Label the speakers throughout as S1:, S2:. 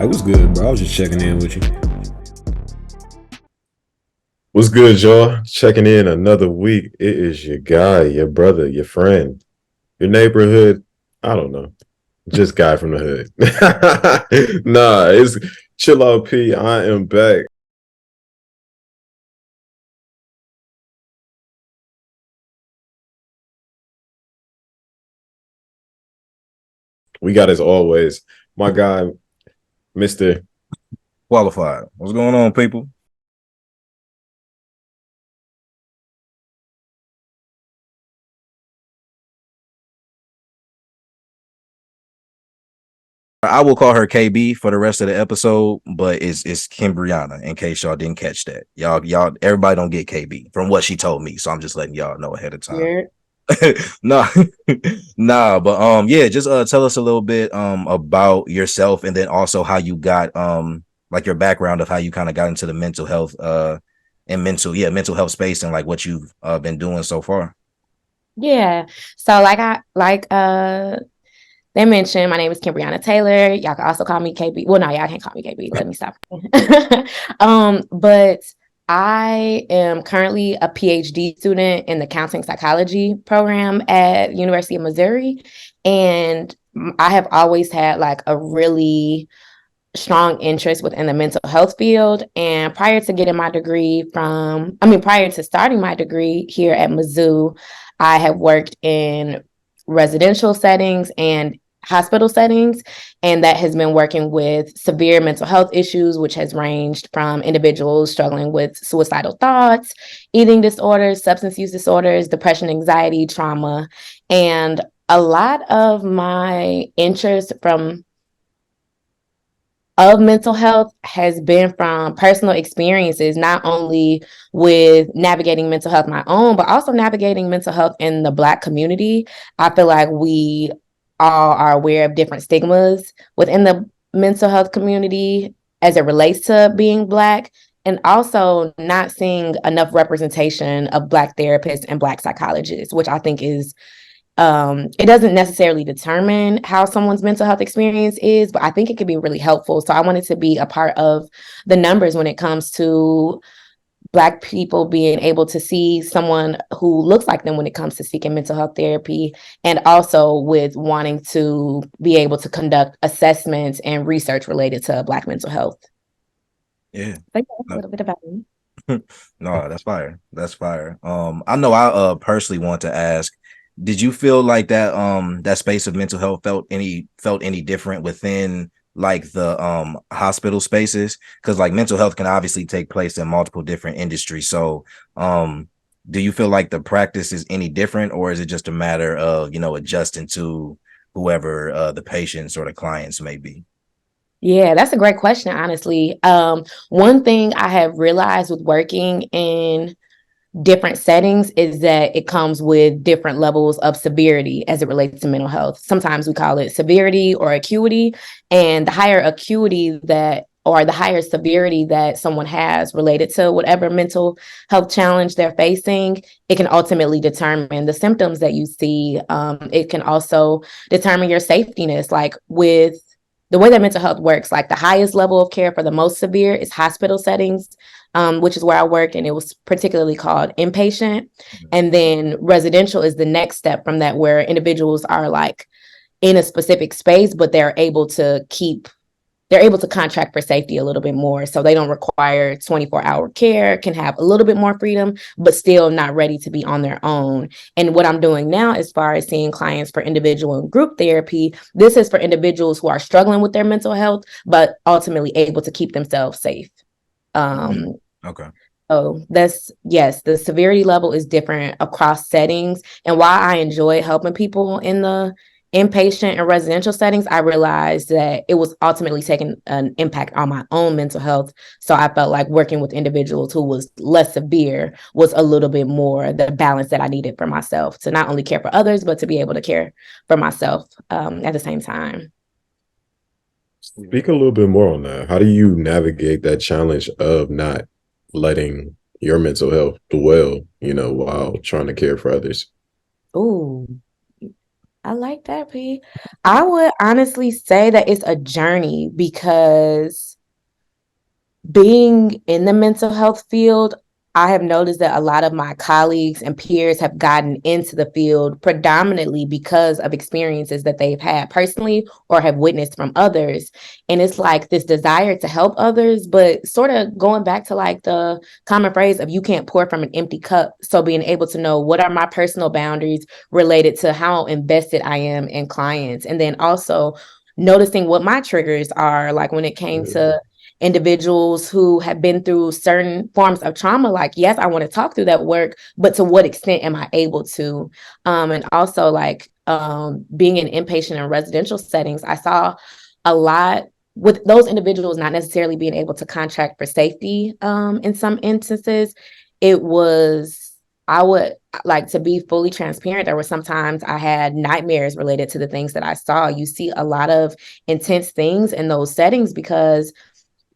S1: what's good, bro? I was just checking in with you.
S2: What's good, y'all? Checking in another week. It is your guy, your brother, your friend, your neighborhood. I don't know. Just guy from the hood. Nah, it's Chill Out P. I am back. We got as always, my guy, Mr.
S3: Qualified. What's going on, people? I will call her KB for the rest of the episode, but it's Kymbriona in case y'all didn't catch that. Y'all, everybody don't get KB from what she told me, so I'm just letting y'all know ahead of time.
S4: Yeah.
S3: nah, nah, but yeah, just tell us a little bit about yourself and then also how you got like your background of how you kind of got into the mental health and mental health space and like what you've been doing so far.
S4: Yeah. So they mentioned, my name is Kymbriona Taylor. Y'all can also call me KB. Well, no, y'all can't call me KB. Let me stop. But I am currently a PhD student in the counseling psychology program at University of Missouri. And I have always had like a really strong interest within the mental health field. And prior to starting my degree here at Mizzou, I have worked in residential settings and hospital settings, and that has been working with severe mental health issues, which has ranged from individuals struggling with suicidal thoughts, eating disorders, substance use disorders, depression, anxiety, trauma. And a lot of my interest of mental health has been from personal experiences, not only with navigating mental health my own, but also navigating mental health in the Black community. I feel like we all are aware of different stigmas within the mental health community as it relates to being Black, and also not seeing enough representation of Black therapists and Black psychologists, which I think is it doesn't necessarily determine how someone's mental health experience is, but I think it could be really helpful. So I wanted to be a part of the numbers when it comes to Black people being able to see someone who looks like them when it comes to seeking mental health therapy, and also with wanting to be able to conduct assessments and research related to Black mental health.
S3: Yeah.
S4: So that's a little bit about me.
S3: No, that's fire. That's fire. I know I personally want to ask, did you feel like that space of mental health felt any different within like the hospital spaces? Because like mental health can obviously take place in multiple different industries. So do you feel like the practice is any different, or is it just a matter of, adjusting to whoever the patients or the clients may be?
S4: Yeah, that's a great question, honestly. One thing I have realized with working in different settings is that it comes with different levels of severity as it relates to mental health. Sometimes we call it severity or acuity, and the higher acuity that or the higher severity that someone has related to whatever mental health challenge they're facing, it can ultimately determine the symptoms that you see. It can also determine your safetiness, like with the way that mental health works. Like the highest level of care for the most severe is hospital settings, which is where I worked, and it was particularly called inpatient. And then residential is the next step from that, where individuals are like in a specific space, but they're able to contract for safety a little bit more. So they don't require 24-hour care, can have a little bit more freedom, but still not ready to be on their own. And what I'm doing now, as far as seeing clients for individual and group therapy, this is for individuals who are struggling with their mental health, but ultimately able to keep themselves safe.
S3: Okay.
S4: So yes, the severity level is different across settings. And while I enjoy helping people in the inpatient and residential settings, I realized that it was ultimately taking an impact on my own mental health. So I felt like working with individuals who was less severe was a little bit more the balance that I needed for myself, to not only care for others, but to be able to care for myself at the same time.
S2: Speak a little bit more on that. How do you navigate that challenge of not letting your mental health dwell, while trying to care for others?
S4: Ooh, I like that, P. I would honestly say that it's a journey because being in the mental health field, I have noticed that a lot of my colleagues and peers have gotten into the field predominantly because of experiences that they've had personally or have witnessed from others. And it's like this desire to help others, but sort of going back to like the common phrase of you can't pour from an empty cup. So being able to know what are my personal boundaries related to how invested I am in clients. And then also noticing what my triggers are, like when it came to individuals who have been through certain forms of trauma, like yes, I want to talk through that work, but to what extent am I able to? And also like being in inpatient and residential settings, I saw a lot with those individuals not necessarily being able to contract for safety. In some instances it was, I would like to be fully transparent, there were sometimes I had nightmares related to the things that I saw. You see a lot of intense things in those settings because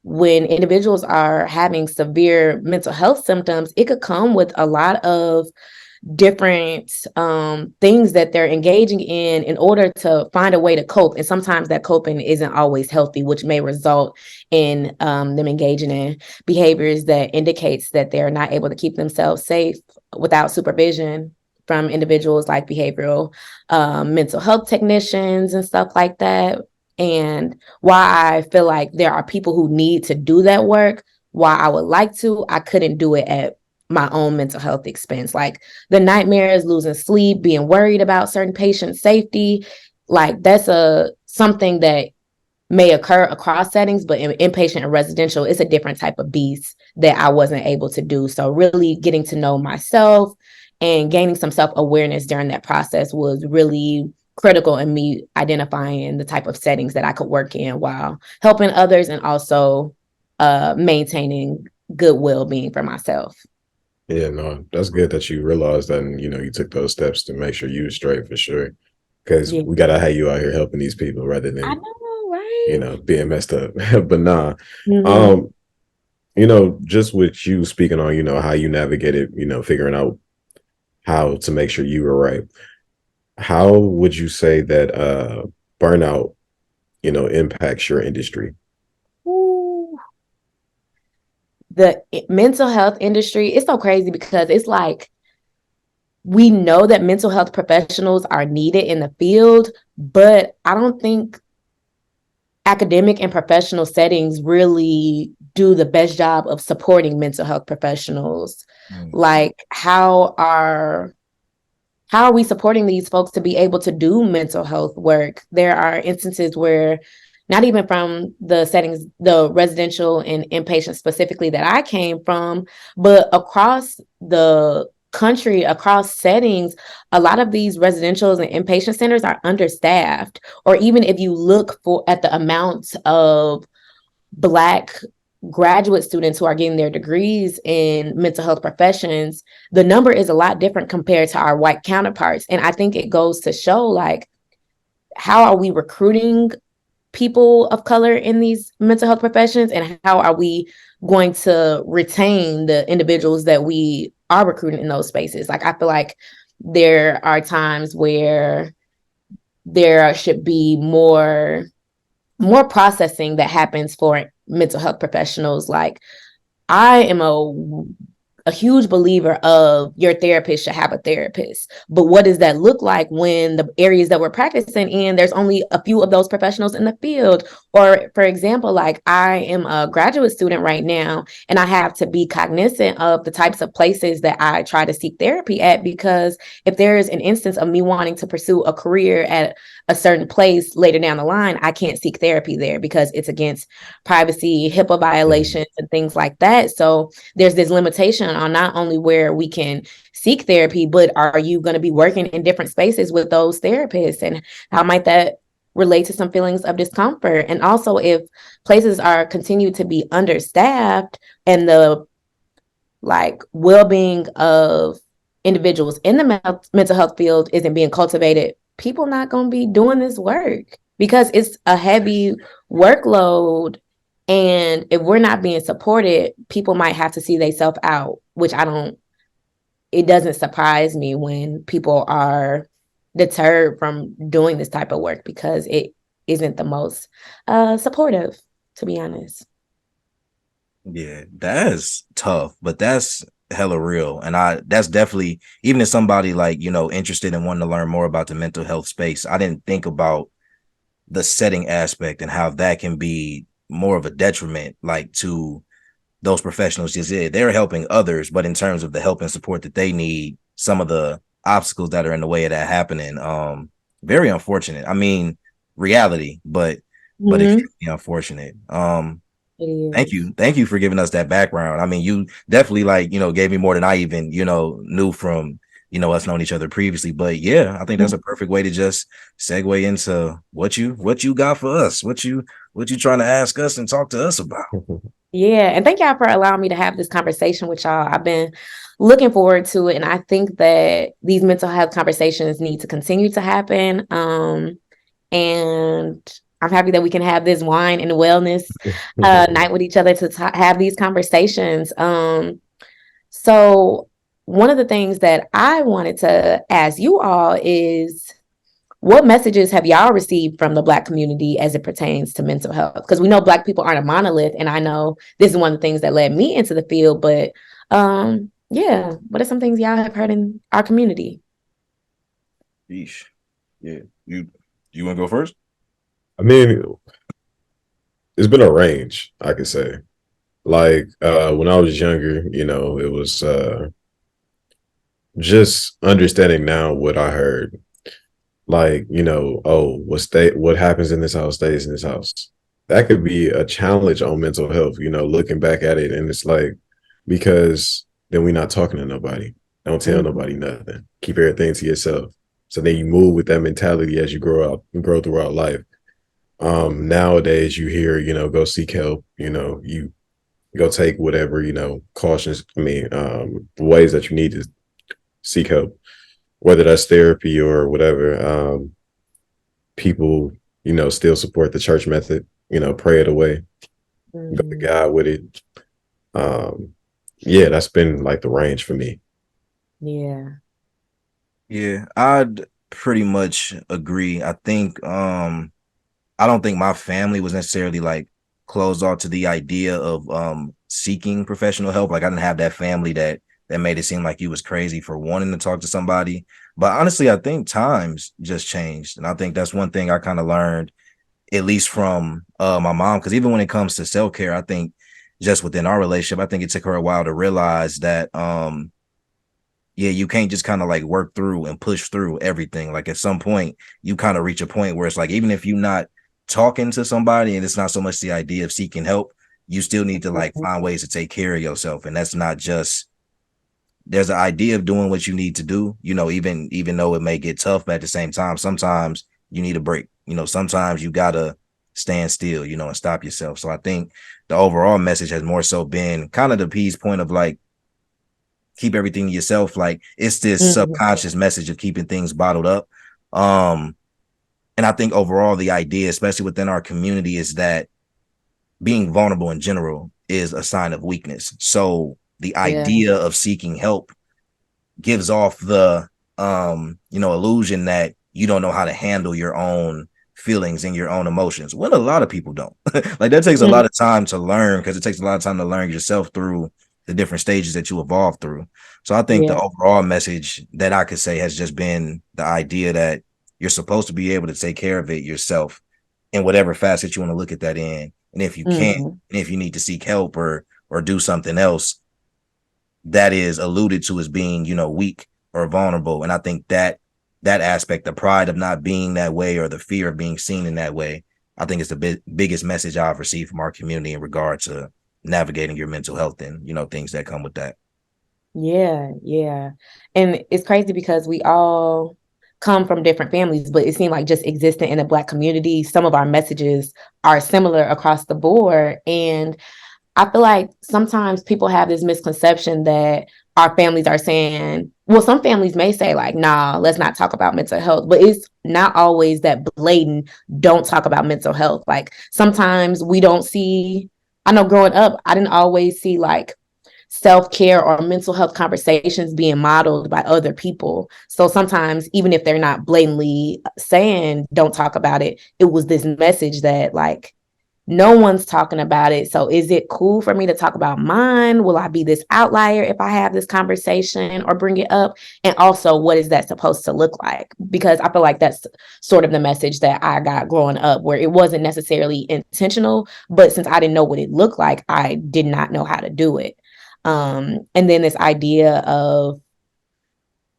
S4: when individuals are having severe mental health symptoms, it could come with a lot of different things that they're engaging in order to find a way to cope. And sometimes that coping isn't always healthy, which may result in them engaging in behaviors that indicates that they're not able to keep themselves safe without supervision from individuals like behavioral mental health technicians and stuff like that. And why I feel like there are people who need to do that work, why I would like to, I couldn't do it at my own mental health expense. Like the nightmares, losing sleep, being worried about certain patient safety, like that's something that may occur across settings, but in inpatient and residential, it's a different type of beast that I wasn't able to do. So really getting to know myself and gaining some self-awareness during that process was really critical in me identifying the type of settings that I could work in while helping others and also maintaining good well-being for myself.
S2: Yeah, no, that's good that you realized that and you took those steps to make sure you were straight for sure. Because
S4: Yeah.
S2: we gotta have you out here helping these people rather
S4: I
S2: than,
S4: know, right?
S2: being messed up. But nah.
S4: Mhm.
S2: Um, just with you speaking on, how you navigated, figuring out how to make sure you were right. How would you say that burnout, impacts your industry?
S4: Ooh. The mental health industry, it's so crazy because it's like we know that mental health professionals are needed in the field, but I don't think academic and professional settings really do the best job of supporting mental health professionals. Like how are we supporting these folks to be able to do mental health work? There are instances where not even from the settings, the residential and inpatient specifically that I came from, but across the country, across settings, a lot of these residentials and inpatient centers are understaffed. Or even if you look at the amounts of Black graduate students who are getting their degrees in mental health professions, the number is a lot different compared to our white counterparts. And I think it goes to show like, how are we recruiting people of color in these mental health professions? And how are we going to retain the individuals that we are recruiting in those spaces? Like, I feel like there are times where there should be more processing that happens for mental health professionals. Like I am a huge believer of your therapist should have a therapist. But what does that look like when the areas that we're practicing in, there's only a few of those professionals in the field? Or for example, like I am a graduate student right now, and I have to be cognizant of the types of places that I try to seek therapy at, because if there is an instance of me wanting to pursue a career at a certain place later down the line, I can't seek therapy there because it's against privacy, HIPAA violations, and things like that. So there's this limitation on not only where we can seek therapy, but are you going to be working in different spaces with those therapists? And how might that relate to some feelings of discomfort? And also, if places are continued to be understaffed and the like well-being of individuals in the mental health field isn't being cultivated, people not going to be doing this work because it's a heavy workload. And if we're not being supported, people might have to see themselves out, which it doesn't surprise me when people are deterred from doing this type of work because it isn't the most supportive, to be honest.
S3: Yeah, that's tough, but that's hella real. And that's definitely, even as somebody like, interested in wanting to learn more about the mental health space, I didn't think about the setting aspect and how that can be more of a detriment, like to those professionals. Just they're helping others, but in terms of the help and support that they need, some of the obstacles that are in the way of that happening, very unfortunate. I mean, reality, but
S4: Mm-hmm.
S3: extremely unfortunate.
S4: It
S3: Thank you for giving us that background. I mean, you definitely gave me more than I even knew from us knowing each other previously. But yeah, I think that's a perfect way to just segue into what you got for us, what you trying to ask us and talk to us about.
S4: Yeah, and thank y'all for allowing me to have this conversation with y'all. I've been looking forward to it, and I think that these mental health conversations need to continue to happen. And I'm happy that we can have this wine and wellness night with each other to have these conversations. So one of the things that I wanted to ask you all is, what messages have y'all received from the Black community as it pertains to mental health? Because we know Black people aren't a monolith, and I know this is one of the things that led me into the field. But yeah, what are some things y'all have heard in our community?
S3: Yeesh. Yeah, you want to go first?
S2: I mean, it's been a range, I could say. Like when I was younger, it was just understanding now what I heard. Like, oh, what happens in this house stays in this house. That could be a challenge on mental health, looking back at it. And it's like, because then we're not talking to nobody. Don't tell nobody nothing. Keep everything to yourself. So then you move with that mentality as you grow up and grow throughout life. Nowadays you hear, go seek help, you go take whatever, ways that you need to seek help, whether that's therapy or whatever. People, still support the church method, pray it away, go to God with it. Yeah, that's been like the range for me.
S4: Yeah.
S3: Yeah, I'd pretty much agree. I think I don't think my family was necessarily like closed off to the idea of seeking professional help. Like I didn't have that family that made it seem like you was crazy for wanting to talk to somebody. But honestly, I think times just changed. And I think that's one thing I kind of learned, at least from my mom. Because even when it comes to self-care, I think just within our relationship, I think it took her a while to realize that yeah, you can't just kind of like work through and push through everything. Like at some point, you kind of reach a point where it's like, even if you're not talking to somebody and it's not so much the idea of seeking help, you still need to like find ways to take care of yourself. And that's not just, there's an idea of doing what you need to do, even though it may get tough, but at the same time, sometimes you need a break. Sometimes you gotta stand still, and stop yourself. So I think the overall message has more so been kind of the P's point of like, keep everything to yourself. Like it's this subconscious message of keeping things bottled up. And I think overall the idea, especially within our community, is that being vulnerable in general is a sign of weakness. So the idea of seeking help gives off the illusion that you don't know how to handle your own feelings and your own emotions, when a lot of people don't. Like that takes a lot of time to learn, because it takes a lot of time to learn yourself through the different stages that you evolve through. So I think the overall message that I could say has just been the idea that you're supposed to be able to take care of it yourself in whatever facet you want to look at that in. And if you can't, and if you need to seek help or do something else, that is alluded to as being, weak or vulnerable. And I think that aspect, the pride of not being that way or the fear of being seen in that way, I think is the biggest message I've received from our community in regard to navigating your mental health and, things that come with that.
S4: Yeah. And it's crazy because we all come from different families, but it seemed like just existing in a Black community, some of our messages are similar across the board. And I feel like sometimes people have this misconception that our families are saying, well, some families may say like, nah, let's not talk about mental health, but it's not always that blatant, don't talk about mental health. Like sometimes we don't see, I know growing up, I didn't always see like self-care or mental health conversations being modeled by other people. So sometimes, even if they're not blatantly saying don't talk about it, it was this message that like no one's talking about it. So is it cool for me to talk about mine? Will I be this outlier if I have this conversation or bring it up? And also, what is that supposed to look like? Because I feel like that's sort of the message that I got growing up, where it wasn't necessarily intentional, but since I didn't know what it looked like, I did not know how to do it. And then this idea of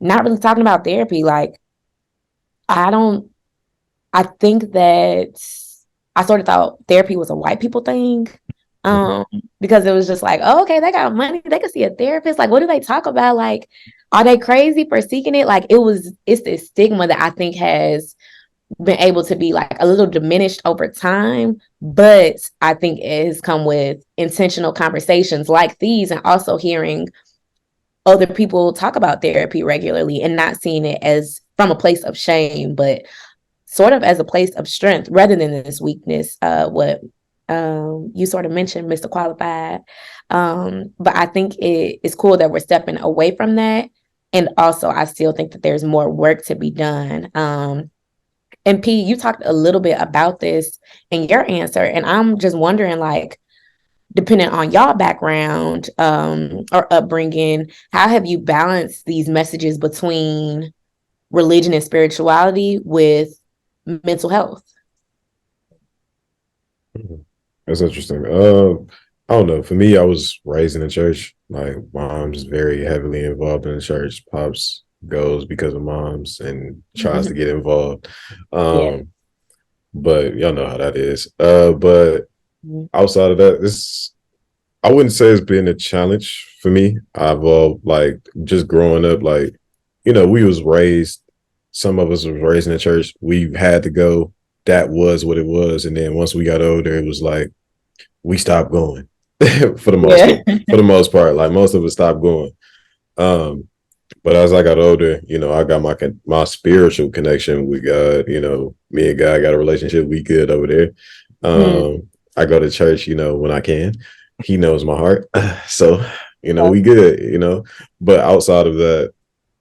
S4: not really talking about therapy, like I don't, I think that I sort of thought therapy was a white people thing. Um, because it was just like, oh, okay, they got money, they could see a therapist. Like, what do they talk about? Like, are they crazy for seeking it? Like, it's this stigma that I think has been able to be like a little diminished over time, but I think it has come with intentional conversations like these, and also hearing other people talk about therapy regularly and not seeing it as from a place of shame, but sort of as a place of strength rather than this weakness. What you sort of mentioned, Mr. Qualified. But I think it is cool that we're stepping away from that. And also, I still think that there's more work to be done. And P, you talked a little bit about this in your answer, and I'm just wondering, like, depending on y'all background or upbringing, how have you balanced these messages between religion and spirituality with mental health?
S2: That's interesting. I don't know. For me, I was raised in the church. Like mom's very heavily involved in the church. Pops goes because of moms and tries to get involved.
S4: Yeah.
S2: But y'all know how that is. But
S4: Mhm.
S2: outside of that, I wouldn't say it's been a challenge for me. I've like just growing up, like, we was raised, some of us was raised in the church. We had to go. That was what it was. And then once we got older, it was like we stopped going for the most
S4: Yeah.
S2: part. For the most part, like most of us stopped going. Um, but as I got older, I got my spiritual connection with God. Me and God got a relationship. We good over there.
S4: Mhm.
S2: I go to church, when I can. He knows my heart. So, we good. But outside of that,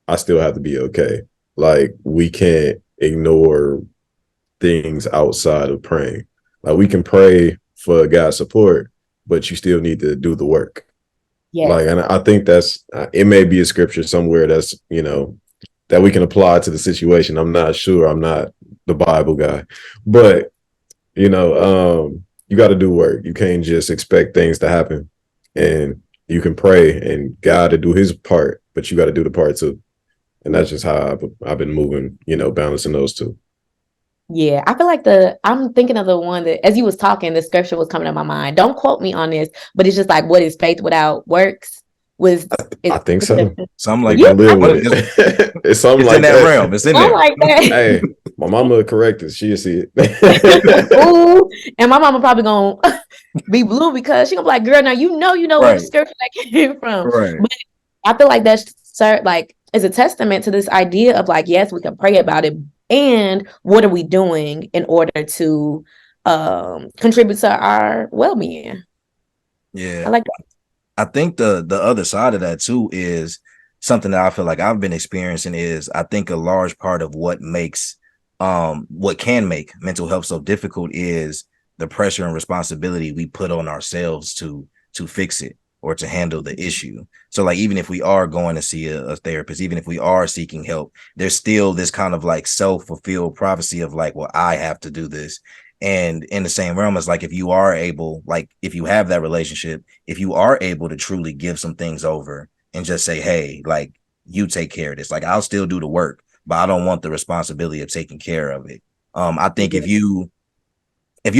S2: I still have to be okay. Like we can't ignore things outside of praying. Like we can pray for God's support, but you still need to do the work. Like,
S4: Yes.
S2: and I think that's it may be a scripture somewhere that's that we can apply to the situation. I'm not sure. I'm not the Bible guy, but you got to do work. You can't just expect things to happen, and you can pray and God to do His part, but you got to do the part too. And that's just how I've been moving. Balancing those two.
S4: Yeah, I feel like I'm thinking of the one that, as you was talking, the scripture was coming to my mind. Don't quote me on this, but it's just like, what is faith without works? Was
S2: I
S4: it?
S2: think so.
S3: Something like
S2: I
S4: You
S3: that.
S2: live
S3: What
S2: with it. It's something
S3: it's in
S2: like
S3: that
S2: that.
S3: realm. It's in
S4: don't
S3: there.
S4: like that.
S2: Hey, my mama will correct us. She'll see it.
S4: Ooh, and my mama probably gonna be blue because she gonna be like, "Girl, now you know which
S3: Right.
S4: scripture that came from."
S3: Right.
S4: But I feel like that's like is a testament to this idea of like, yes, we can pray about it, and what are we doing in order to contribute to our well-being?
S3: Yeah.
S4: I like that.
S3: I think the other side of that too is something that I feel like I've been experiencing is I think a large part of what can make mental health so difficult is the pressure and responsibility we put on ourselves to fix it or to handle the issue. So like even if we are going to see a therapist, even if we are seeking help, there's still this kind of like self-fulfilled prophecy of like, well, I have to do this. And in the same realm as like if you are able, like if you have that relationship, if you are able to truly give some things over and just say, hey, like you take care of this, like I'll still do the work, but I don't want the responsibility of taking care of it. I think if you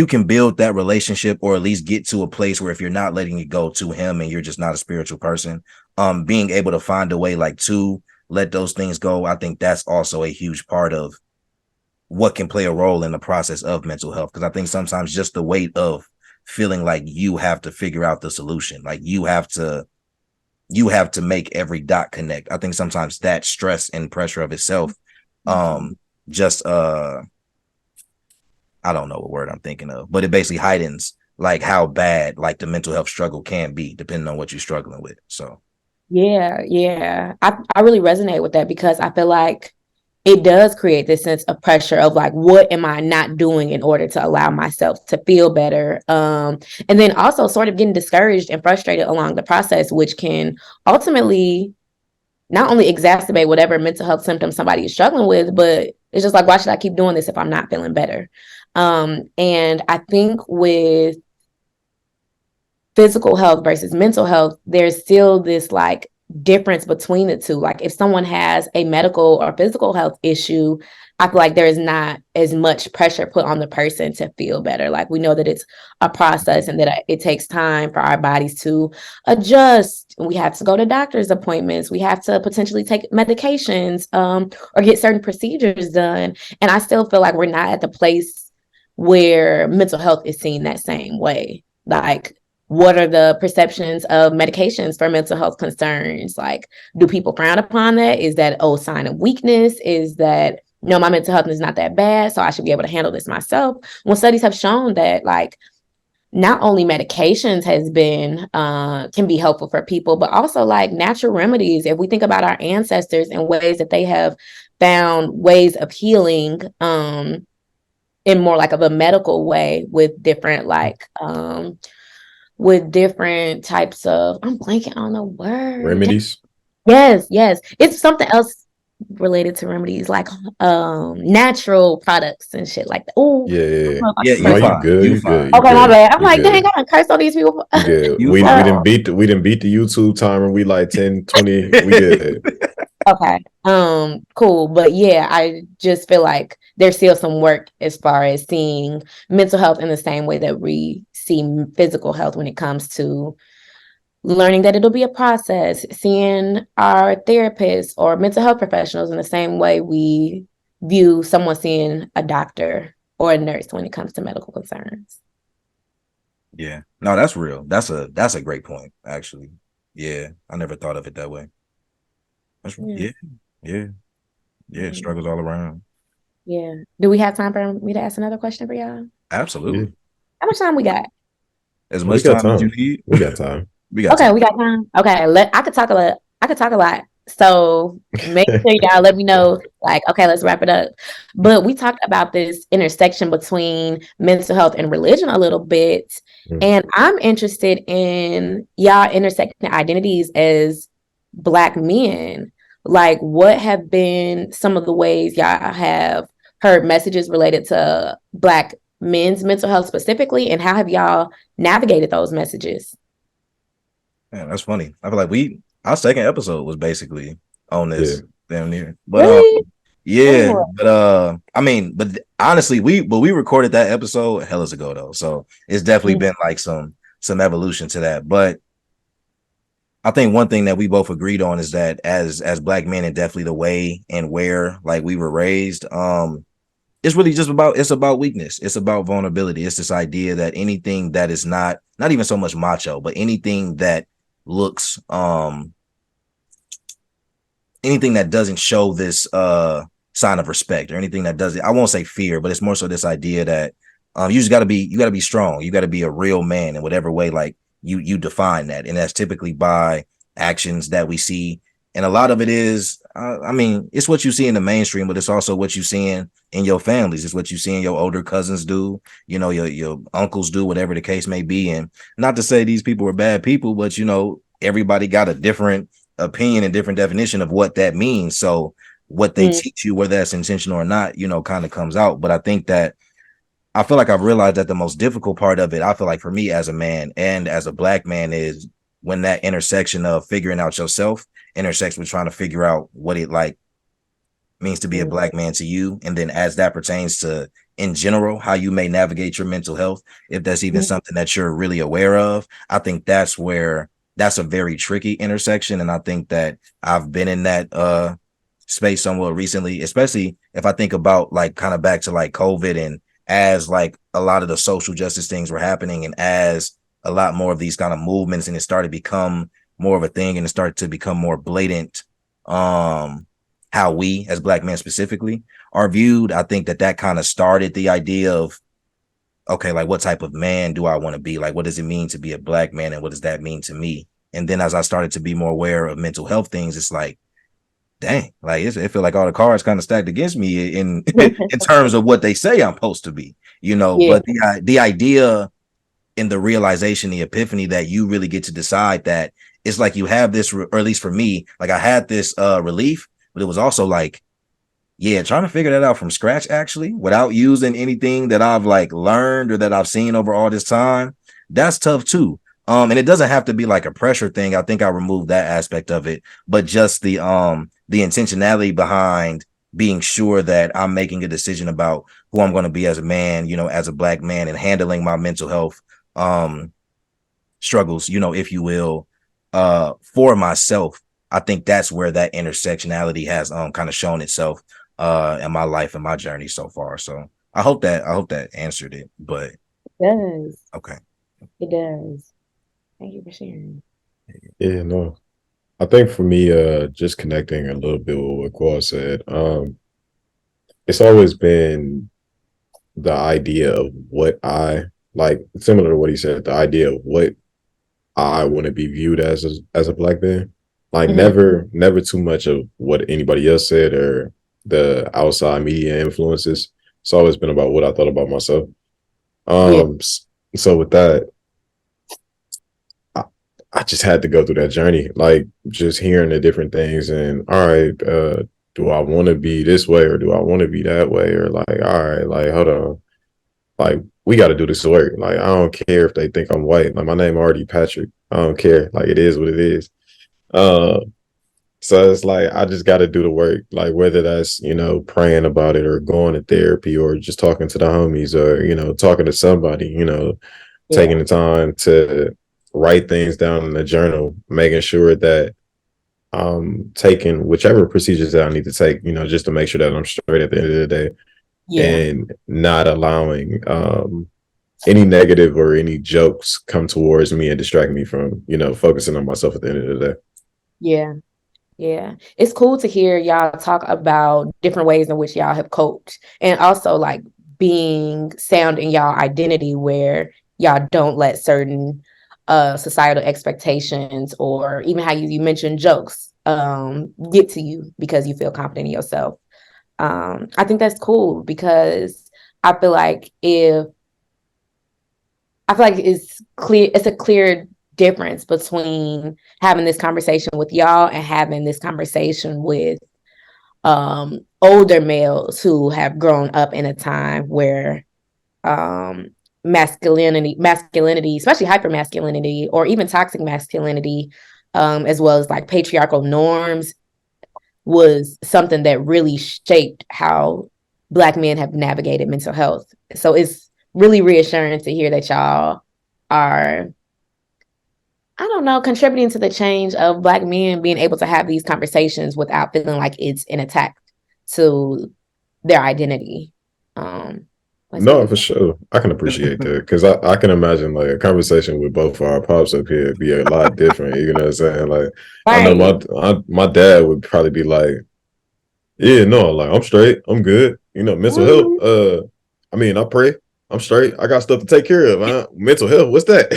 S3: can build that relationship or at least get to a place where if you're not letting it go to him and you're just not a spiritual person, being able to find a way like to let those things go, I think that's also a huge part of what can play a role in the process of mental health. Because I think sometimes just the weight of feeling like you have to figure out the solution, like you have to make every dot connect. I think sometimes that stress and pressure of itself, just I don't know what word I'm thinking of, but it basically heightens like how bad like the mental health struggle can be depending on what you're struggling with. So
S4: Yeah. I really resonate with that because I feel like it does create this sense of pressure of like, what am I not doing in order to allow myself to feel better? And then also sort of getting discouraged and frustrated along the process, which can ultimately not only exacerbate whatever mental health symptoms somebody is struggling with, but it's just like, why should I keep doing this if I'm not feeling better? And I think with physical health versus mental health, there's still this like difference between the two. Like if someone has a medical or physical health issue, I feel like there is not as much pressure put on the person to feel better. Like we know that it's a process and that it takes time for our bodies to adjust. We have to go to doctor's appointments. We have to potentially take medications or get certain procedures done. And I still feel like we're not at the place where mental health is seen that same way. Like what are the perceptions of medications for mental health concerns? Like, do people frown upon that? Is that, oh, sign of weakness? Is that, no, my mental health is not that bad, so I should be able to handle this myself? When studies have shown that, like, not only medications has been, can be helpful for people, but also like natural remedies. If we think about our ancestors and ways that they have found ways of healing, in more like of a medical way with different types of, I'm blanking on the word.
S2: Remedies.
S4: Yes. It's something else related to remedies, like natural products and shit like that. Oh,
S2: Yeah.
S3: yeah,
S2: No,
S3: you
S2: you
S3: fine.
S2: good.
S3: You
S2: You good.
S3: fine.
S2: You
S4: okay, my
S2: good.
S4: bad. I'm
S2: You
S4: like, dang, I
S2: good.
S4: done cursed all these people.
S2: You good.
S3: You
S2: We
S3: fine.
S2: didn't beat the YouTube timer. We like 10, 20. We good.
S4: Okay. Cool. But yeah, I just feel like there's still some work as far as seeing mental health in the same way that we see physical health when it comes to learning that it'll be a process, seeing our therapists or mental health professionals in the same way we view someone seeing a doctor or a nurse when it comes to medical concerns.
S3: Yeah. No, that's real. That's a great point, actually. Yeah. I never thought of it that way. That's
S4: Yeah.
S3: Yeah. Struggles all around.
S4: Yeah. Do we have time for me to ask another question for y'all?
S3: Absolutely.
S2: Yeah.
S4: How much time we got?
S3: As
S2: We
S3: much
S2: got
S3: time as you
S2: time.
S3: need.
S2: We got time.
S3: We got
S4: Okay,
S3: time.
S4: we got time. Okay, I could talk a lot. I could talk a lot. So make sure y'all let me know, like, okay, let's wrap it up. But we talked about this intersection between mental health and religion a little bit.
S2: Mm.
S4: And I'm interested in y'all intersecting identities as Black men. Like, what have been some of the ways y'all have heard messages related to Black men's mental health specifically, and how have y'all navigated those messages?
S3: Man, that's funny. I feel like our second episode was basically on this damn near. But
S4: Really?
S3: yeah,
S4: Oh,
S3: but I mean, but honestly, we recorded that episode hellas ago though. So it's definitely been like some evolution to that. But I think one thing that we both agreed on is that as Black men, and definitely the way and where like we were raised, it's really just it's about weakness. It's about vulnerability. It's this idea that anything that is not even so much macho, but anything that looks anything that doesn't show this sign of respect, or anything that doesn't, I won't say fear, but it's more so this idea that you just gotta be strong. You gotta be a real man in whatever way like you define that. And that's typically by actions that we see. And a lot of it is, I mean, it's what you see in the mainstream, but it's also what you see in your families. It's what you see in your older cousins do, you know, your uncles do, whatever the case may be. And not to say these people are bad people, but you know, everybody got a different opinion and different definition of what that means. So what they teach you, whether that's intentional or not, you know, kind of comes out. But I think that I feel like I've realized that the most difficult part of it, I feel like for me as a man and as a Black man, is when that intersection of figuring out yourself intersects with trying to figure out what it like means to be a Black man to you. And then as that pertains to in general, how you may navigate your mental health, if that's even something that you're really aware of, I think that's a very tricky intersection. And I think that I've been in that space somewhat recently, especially if I think about like kind of back to like COVID, and as like a lot of the social justice things were happening, and as a lot more of these kind of movements, and it started to become more of a thing, and it started to become more blatant, how we as Black men specifically are viewed. I think that kind of started the idea of okay, like what type of man do I want to be? Like, what does it mean to be a Black man, and what does that mean to me? And then as I started to be more aware of mental health things, it's like, dang, like it feel like all the cards kind of stacked against me in in terms of what they say I'm supposed to be, you know.
S4: Yeah.
S3: But the idea and the realization, the epiphany that you really get to decide that it's like you have this, or at least for me, like I had this relief, but it was also like, yeah, trying to figure that out from scratch, actually, without using anything that I've like learned or that I've seen over all this time, that's tough too. And it doesn't have to be like a pressure thing. I think I removed that aspect of it, but just the intentionality behind being sure that I'm making a decision about who I'm going to be as a man, you know, as a Black man, and handling my mental health struggles, you know, if you will, for myself. I think that's where that intersectionality has kind of shown itself in my life and my journey so far. So I hope that answered it. But
S4: It does.
S3: okay.
S4: It does. Thank you for sharing.
S2: Yeah, no. I think for me, just connecting a little bit with what Qual said, it's always been the idea of what I like, similar to what he said, the idea of what I want to be viewed as a Black man. Like never too much of what anybody else said or the outside media influences. It's always been about what I thought about myself. So with that, I just had to go through that journey, like just hearing the different things and all right, do I want to be this way or do I want to be that way? Or like, all right, like hold on. Like we got to do this work. Like I don't care if they think I'm white. Like my name already Patrick. I don't care. Like it is what it is. Uh, so it's like I just got to do the work. Like whether that's praying about it or going to therapy or just talking to the homies or talking to somebody. Taking the time to write things down in a journal, making sure that I'm taking whichever procedures that I need to take. Just to make sure that I'm straight at the end of the day. And not allowing any negative or any jokes come towards me and distract me from, focusing on myself at the end of the day.
S4: Yeah. It's cool to hear y'all talk about different ways in which y'all have coped and also like being sound in y'all identity where y'all don't let certain societal expectations or even how you mentioned jokes get to you because you feel confident in yourself. I think that's cool because I feel like it's a clear difference between having this conversation with y'all and having this conversation with older males who have grown up in a time where masculinity, especially hypermasculinity or even toxic masculinity, as well as like patriarchal norms was something that really shaped how Black men have navigated mental health. So it's really reassuring to hear that y'all are, I don't know, contributing to the change of Black men being able to have these conversations without feeling like it's an attack to their identity.
S2: No, for sure. I can appreciate that because I can imagine like a conversation with both of our pops up here be a lot different. You know what I'm saying? Like I know my dad would probably be like, yeah, no, like I'm straight, I'm good. Mental health. I mean, I pray, I'm straight. I got stuff to take care of. Huh? Mental health, what's that?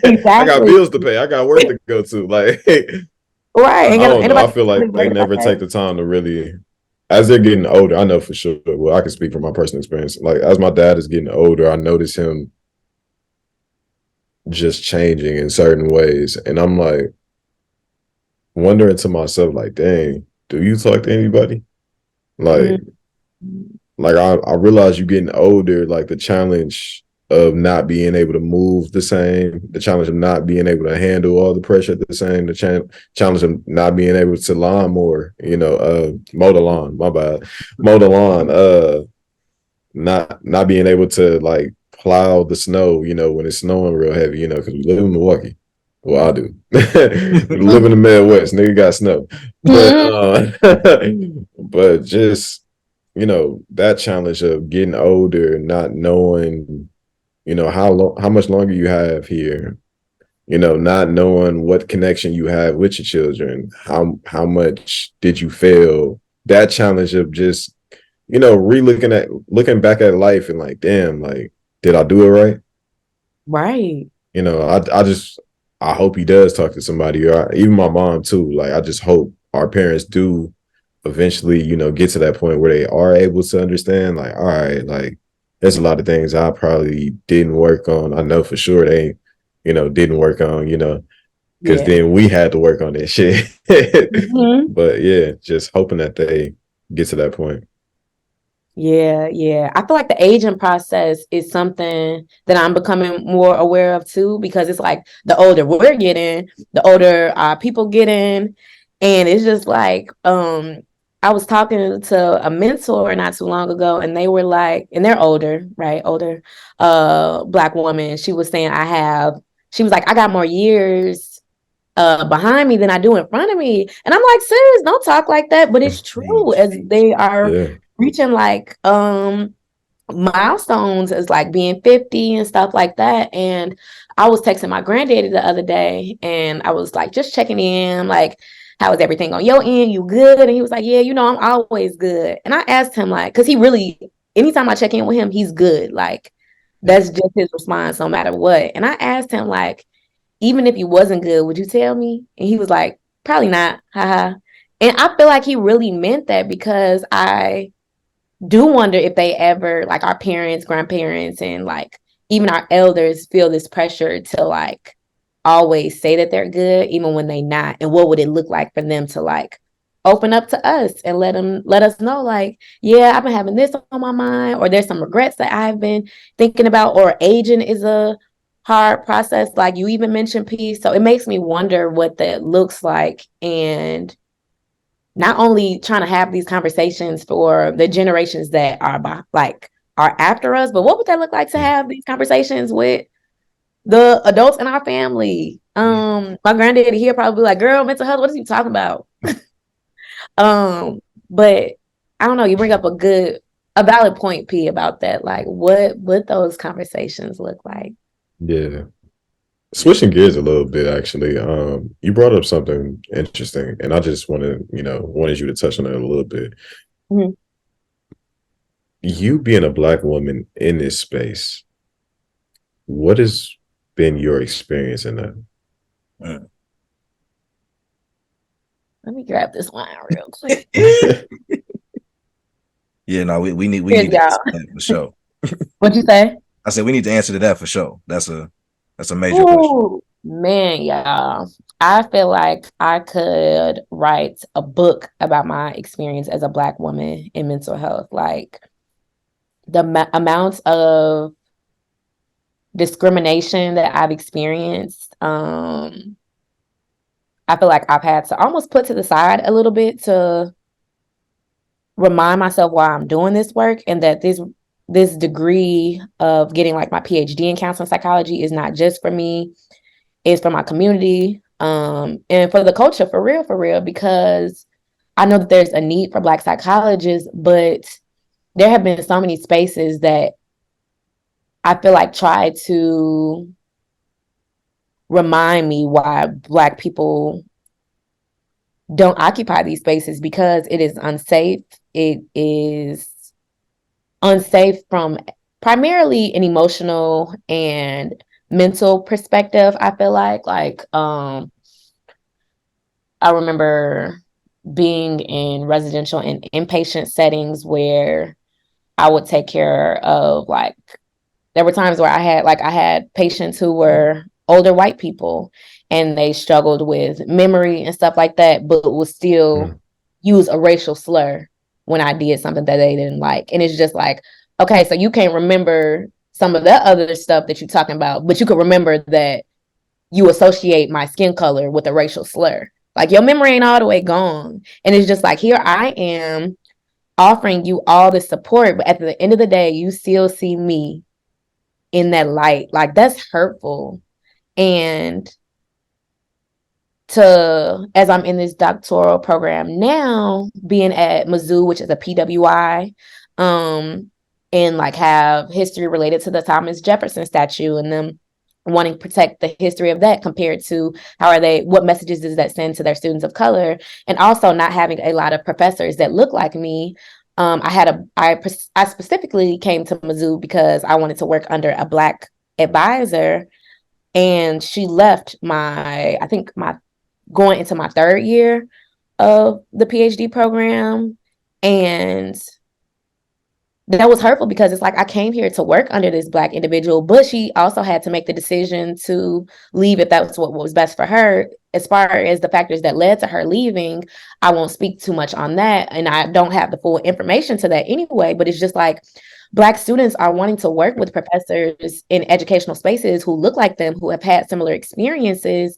S4: Exactly.
S2: I got bills to pay. I got work to go to. Like,
S4: right?
S2: I don't know. I feel like they never take the time to really. As they're getting older, I know for sure. Well, I can speak from my personal experience. Like as my dad is getting older, I notice him just changing in certain ways, and I'm like wondering to myself, like, dang, do you talk to anybody? Like, like I realize you getting older, like the challenge of not being able to move the same, the challenge of not being able to handle all the pressure the same, the challenge of not being able to lawn more, mow the lawn, my bad, mow the lawn, not being able to like plow the snow, when it's snowing real heavy, because we live in Milwaukee. Well, I do. We live in the Midwest, nigga got snow. But just that challenge of getting older, not knowing, how much longer you have here, not knowing what connection you have with your children, how much did you fail? That challenge of just, looking back at life and like, damn, like, did I do it right?
S4: Right.
S2: You know, I hope he does talk to somebody, or even my mom too. Like, I just hope our parents do eventually, you know, get to that point where they are able to understand. Like, all right, like there's a lot of things I probably didn't work on. I know for sure they, you know, didn't work on, you know, because
S4: Yeah.
S2: then we had to work on that shit.
S4: Mhm.
S2: But yeah, just hoping that they get to that point.
S4: Yeah, yeah. I feel like the aging process is something that I'm becoming more aware of too, because it's like the older we're getting, the older people getting. And it's just like, I was talking to a mentor not too long ago, and they were like, and they're older, right? Older, Black woman. She was like, I got more years behind me than I do in front of me. And I'm like, sis, don't talk like that. But it's true, as they are
S2: Yeah.
S4: reaching like milestones as like being 50 and stuff like that. And I was texting my granddaddy the other day, and I was like, just checking in, like, how is everything on your end? You good? And he was like, yeah, you know, I'm always good. And I asked him, like, because he really, anytime I check in with him, he's good. Like, that's just his response no matter what. And I asked him, like, even if you wasn't good, would you tell me? And he was like, probably not. Haha. And I feel like he really meant that, because I do wonder if they ever, like, our parents, grandparents, and like even our elders feel this pressure to like always say that they're good even when they not. And what would it look like for them to like open up to us and let us know, like, yeah, I've been having this on my mind, or there's some regrets that I've been thinking about, or aging is a hard process, like you even mentioned, peace. So it makes me wonder what that looks like, and not only trying to have these conversations for the generations that are after us, but what would that look like to have these conversations with the adults in our family? My granddaddy here probably be like, girl, mental health, what is he talking about? But I don't know, you bring up a valid point, P, about that. Like, what would those conversations look like?
S2: Yeah. Switching gears a little bit, actually. You brought up something interesting, and I just wanted you to touch on it a little bit.
S4: Mhm.
S2: You being a Black woman in this space, what has been your experience in that?
S3: Mm.
S4: Let me grab this wine real quick.
S3: Yeah, no, we need
S4: Cheers,
S3: to answer
S4: y'all.
S3: that for sure.
S4: What'd you say?
S3: I said we need to answer to that for sure. That's a major question.
S4: Oh man, y'all. I feel like I could write a book about my experience as a Black woman in mental health. Like the amounts of discrimination that I've experienced. I feel like I've had to almost put to the side a little bit to remind myself why I'm doing this work, and that this degree of getting like my PhD in counseling psychology is not just for me, it's for my community, and for the culture, for real, because I know that there's a need for Black psychologists, but there have been so many spaces that I feel like try to remind me why Black people don't occupy these spaces, because it is unsafe. It is unsafe from primarily an emotional and mental perspective. I feel like I remember being in residential and inpatient settings where I would take care of, like, there were times where I had patients who were older white people, and they struggled with memory and stuff like that, but would still
S2: Mm.
S4: use a racial slur when I did something that they didn't like. And it's just like, okay, so you can't remember some of that other stuff that you're talking about, but you could remember that you associate my skin color with a racial slur. Like, your memory ain't all the way gone. And it's just like, here I am offering you all the support, but at the end of the day, you still see me in that light. Like, that's hurtful. And as I'm in this doctoral program now, being at Mizzou, which is a PWI, and like have history related to the Thomas Jefferson statue, and them wanting to protect the history of that compared to what messages does that send to their students of color, and also not having a lot of professors that look like me. I specifically came to Mizzou because I wanted to work under a Black advisor, and she left I think my going into my third year of the PhD program, and that was hurtful because it's like I came here to work under this Black individual, but she also had to make the decision to leave if that was what was best for her. As far as the factors that led to her leaving, I won't speak too much on that, and I don't have the full information to that anyway, but it's just like Black students are wanting to work with professors in educational spaces who look like them, who have had similar experiences,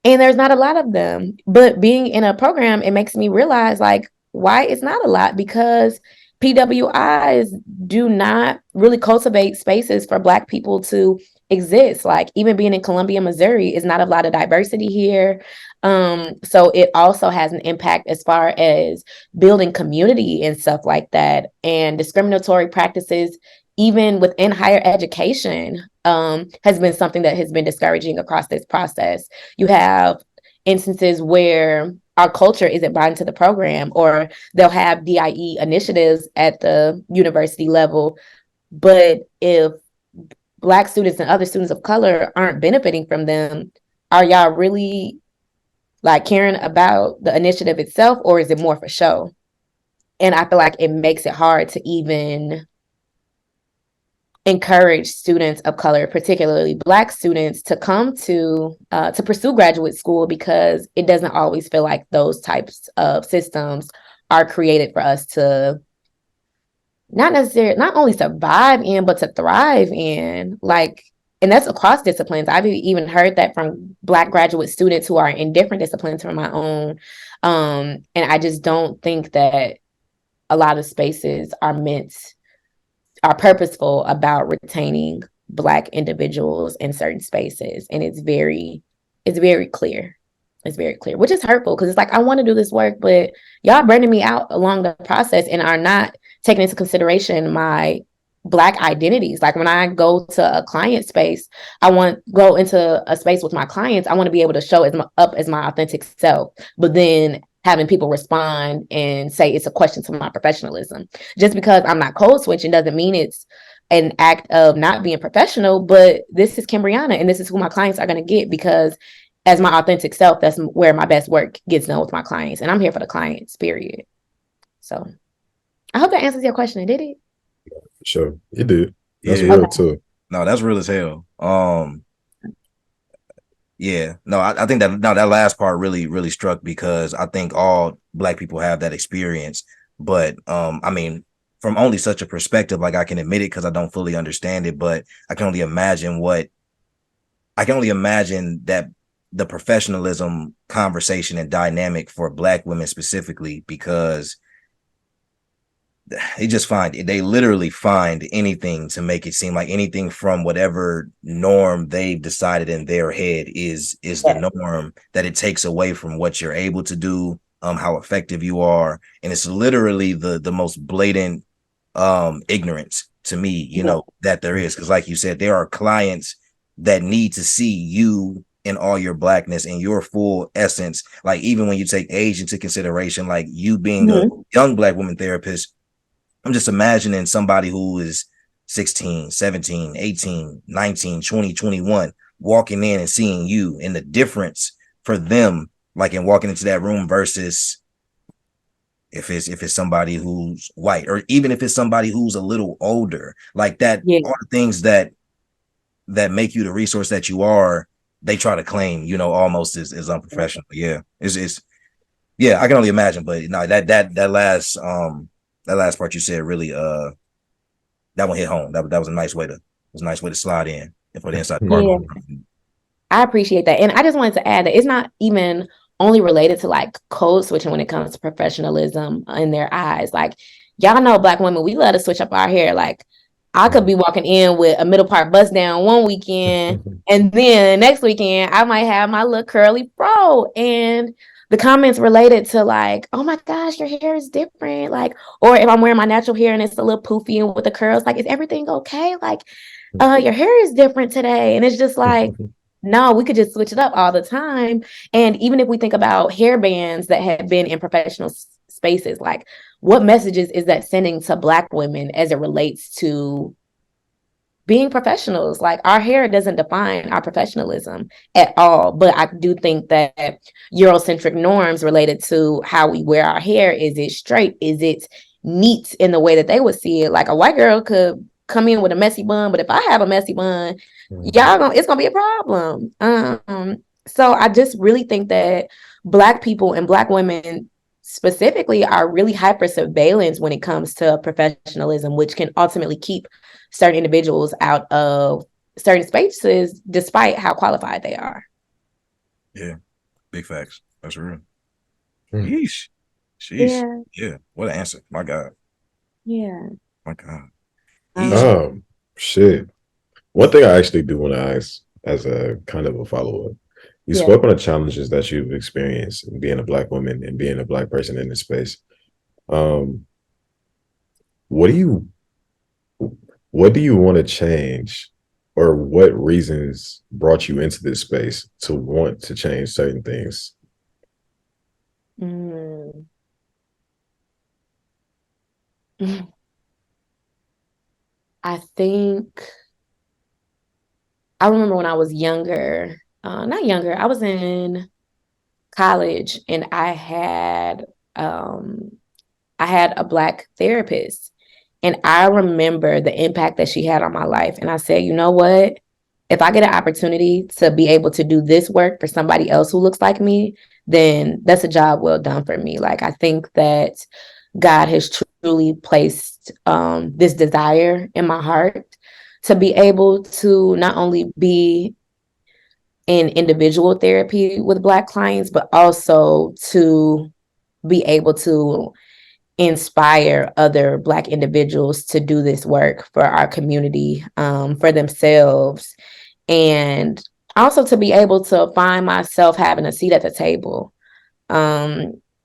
S4: and there's not a lot of them. But being in a program, it makes me realize like why it's not a lot, because PWIs do not really cultivate spaces for Black people to exist. Like even being in Columbia, Missouri is not a lot of diversity here. So it also has an impact as far as building community and stuff like that. And discriminatory practices, even within higher education, has been something that has been discouraging across this process. You have instances where our culture isn't bought into the program, or they'll have DIE initiatives at the university level. But if Black students and other students of color aren't benefiting from them, are y'all really like caring about the initiative itself, or is it more for show? And I feel like it makes it hard to even encourage students of color, particularly Black students, to come to pursue graduate school, because it doesn't always feel like those types of systems are created for us to not only survive in, but to thrive in. Like, and that's across disciplines. I've even heard that from Black graduate students who are in different disciplines from my own. And I just don't think that a lot of spaces are purposeful about retaining Black individuals in certain spaces. And it's very clear. It's very clear, which is hurtful, because it's like, I want to do this work, but y'all burning me out along the process and are not taking into consideration my Black identities. Like when I go to a client space, I want to go into a space with my clients, I want to be able to show up as my authentic self, but then having people respond and say it's a question to my professionalism. Just because I'm not code switching doesn't mean it's an act of not being professional, but this is Kymbriona and this is who my clients are going to get, because as my authentic self, that's where my best work gets done with my clients. And I'm here for the clients, period. So I hope that answers your question. Did it?
S2: Sure, it did. That's
S3: Yeah.
S2: real too.
S3: No, that's real as hell. Yeah, no, I think that last part really struck, because I think all Black people have that experience. But I mean, from only such a perspective, like I can admit it because I don't fully understand it, but I can only imagine that the professionalism conversation and dynamic for Black women specifically, because they literally find anything to make it seem like anything from whatever norm they've decided in their head is the norm, that it takes away from what you're able to do, how effective you are. And it's literally the most blatant ignorance to me, you know, that there is. Because like you said, there are clients that need to see you in all your Blackness and your full essence. Like even when you take age into consideration, like you being a young Black woman therapist, I'm just imagining somebody who is 16, 17, 18, 19, 20, 21, walking in and seeing you, and the difference for them, like in walking into that room versus if it's somebody who's white, or even if it's somebody who's a little older, like that, all the things that make you the resource that you are, they try to claim, you know, almost as unprofessional. Yeah. It's yeah, I can only imagine, but no, that last part you said really that one hit home. That was a nice way to slide in for the inside part.
S4: Yeah. I appreciate that. And I just wanted to add that it's not even only related to like code switching when it comes to professionalism in their eyes. Like, y'all know Black women, we love to switch up our hair. Like, I could be walking in with a middle part bust down one weekend, and then next weekend I might have my little curly fro, and the comments related to like, oh my gosh, your hair is different. Like, or if I'm wearing my natural hair and it's a little poofy and with the curls, like, is everything okay? Like, your hair is different today. And it's just like, no, we could just switch it up all the time. And even if we think about hair bands that have been in professional spaces. Like, what messages is that sending to Black women as it relates to being professionals? Like, our hair doesn't define our professionalism at all. But I do think that Eurocentric norms related to how we wear our hair, is it straight? Is it neat in the way that they would see it? Like, a white girl could come in with a messy bun, but if I have a messy bun, it's gonna be a problem. So I just really think that Black people and Black women specifically are really hyper surveillance when it comes to professionalism, which can ultimately keep certain individuals out of certain spaces despite how qualified they are.
S3: Yeah, big facts. That's real.
S2: Mm.
S3: Sheesh. Yeah. What an answer. My God.
S4: Yeah.
S3: My God.
S2: Shit. One thing I actually do want to ask as a kind of a follow-up. You
S4: Yeah.
S2: spoke on the challenges that you've experienced in being a Black woman and being a Black person in this space. What do you want to change, or what reasons brought you into this space to want to change certain things?
S4: I think I remember when I was younger, not younger, I was in college, and I had a Black therapist, and I remember the impact that she had on my life. And I said, you know what? If I get an opportunity to be able to do this work for somebody else who looks like me, then that's a job well done for me. Like, I think that God has truly placed this desire in my heart to be able to not only be in individual therapy with Black clients, but also to be able to inspire other Black individuals to do this work for our community, for themselves, and also to be able to find myself having a seat at the table.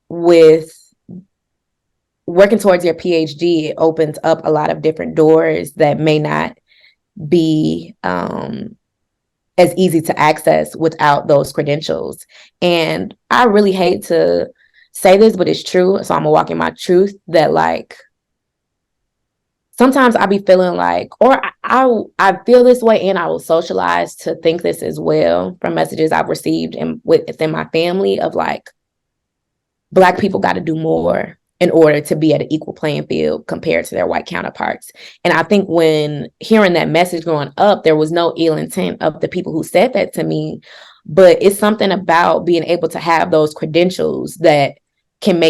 S4: With working towards your PhD, it opens up a lot of different doors that may not be as easy to access without those credentials. And I really hate to say this, but it's true. So I'm gonna walk in my truth that, like, sometimes I be feeling like, or I feel this way, and I will socialize to think this as well from messages I've received and within my family of, like, Black people got to do more in order to be at an equal playing field compared to their white counterparts. And I think when hearing that message growing up, there was no ill intent of the people who said that to me, but it's something about being able to have those credentials that can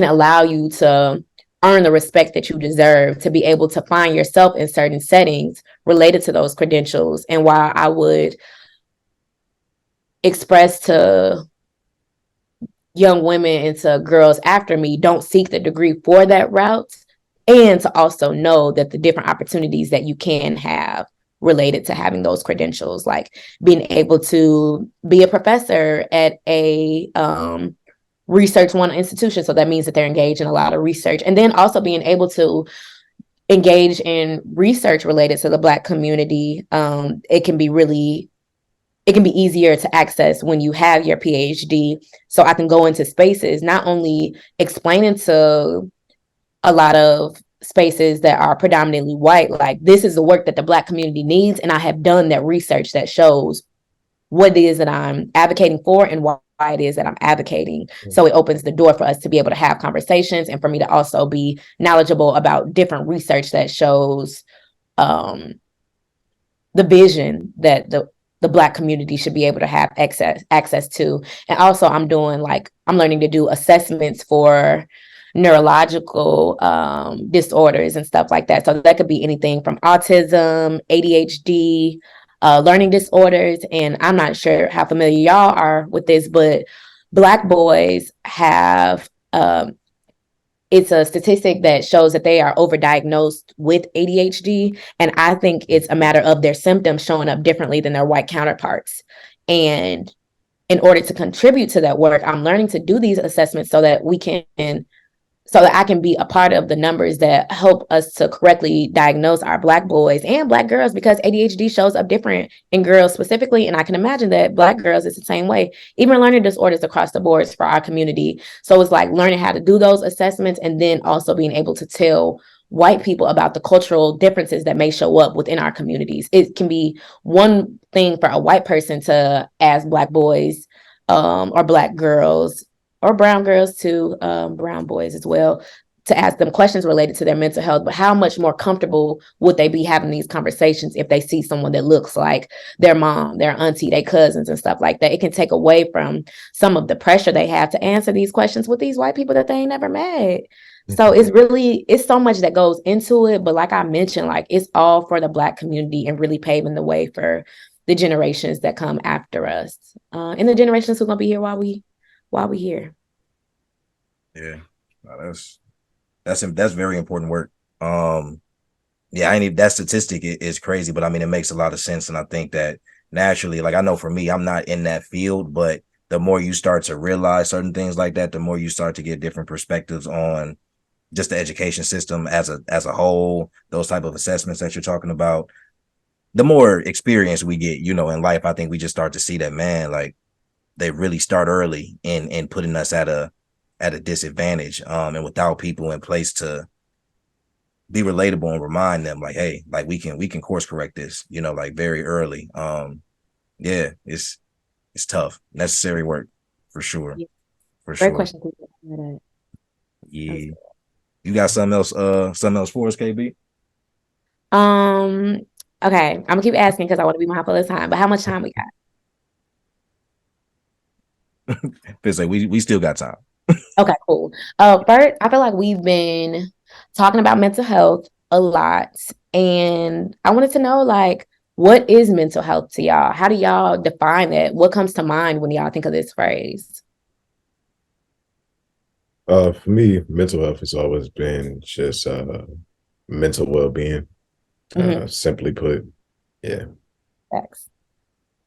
S4: allow you to earn the respect that you deserve, to be able to find yourself in certain settings related to those credentials. And while I would express to young women and to girls after me, don't seek the degree for that route, and to also know that the different opportunities that you can have related to having those credentials, like being able to be a professor at a research one institution. So that means that they're engaged in a lot of research, and then also being able to engage in research related to the Black community. It can be easier to access when you have your PhD. So I can go into spaces, not only explaining to a lot of spaces that are predominantly white, like, this is the work that the Black community needs. And I have done that research that shows what it is that I'm advocating for and why it is that I'm advocating. So it opens the door for us to be able to have conversations, and for me to also be knowledgeable about different research that shows the vision that the Black community should be able to have access to. And also I'm learning to do assessments for neurological disorders and stuff like that. So that could be anything from autism, ADHD, learning disorders. And I'm not sure how familiar y'all are with this, but Black boys have it's a statistic that shows that they are overdiagnosed with ADHD. And I think it's a matter of their symptoms showing up differently than their white counterparts. And in order to contribute to that work, I'm learning to do these assessments so that we can so that I can be a part of the numbers that help us to correctly diagnose our Black boys and Black girls, because ADHD shows up different in girls specifically. And I can imagine that Black girls is the same way, even learning disorders across the boards for our community. So it's like learning how to do those assessments and then also being able to tell white people about the cultural differences that may show up within our communities. It can be one thing for a white person to ask Black boys or Black girls or brown girls too, brown boys as well, to ask them questions related to their mental health. But how much more comfortable would they be having these conversations if they see someone that looks like their mom, their auntie, their cousins and stuff like that? It can take away from some of the pressure they have to answer these questions with these white people that they ain't never met. So it's so much that goes into it. But like I mentioned, like it's all for the Black community and really paving the way for the generations that come after us, and the generations who are gonna be here while we here.
S3: Yeah, that's very important work. Yeah, I ain't even, that statistic is crazy, but I mean it makes a lot of sense, and I think that naturally, like I know for me, I'm not in that field, but the more you start to realize certain things like that, the more you start to get different perspectives on just the education system as a whole, those type of assessments that you're talking about. The more experience we get, in life, I think we just start to see that, man, like they really start early in putting us at a disadvantage, and without people in place to be relatable and remind them like, hey, like we can course correct this, like very early. Yeah, it's tough, necessary work for sure.
S4: Yeah.
S3: For
S4: Great
S3: sure.
S4: question.
S3: Yeah, you got something else for us, KB?
S4: Okay, I'm gonna keep asking because I want to be mindful of time, but how much time we got?
S3: Feels like we still got time.
S4: Okay, cool. First, I feel like we've been talking about mental health a lot, and I wanted to know, like, what is mental health to y'all? How do y'all define it? What comes to mind when y'all think of this phrase?
S2: For me, mental health has always been just mental well-being. Simply put, yeah.
S4: Thanks.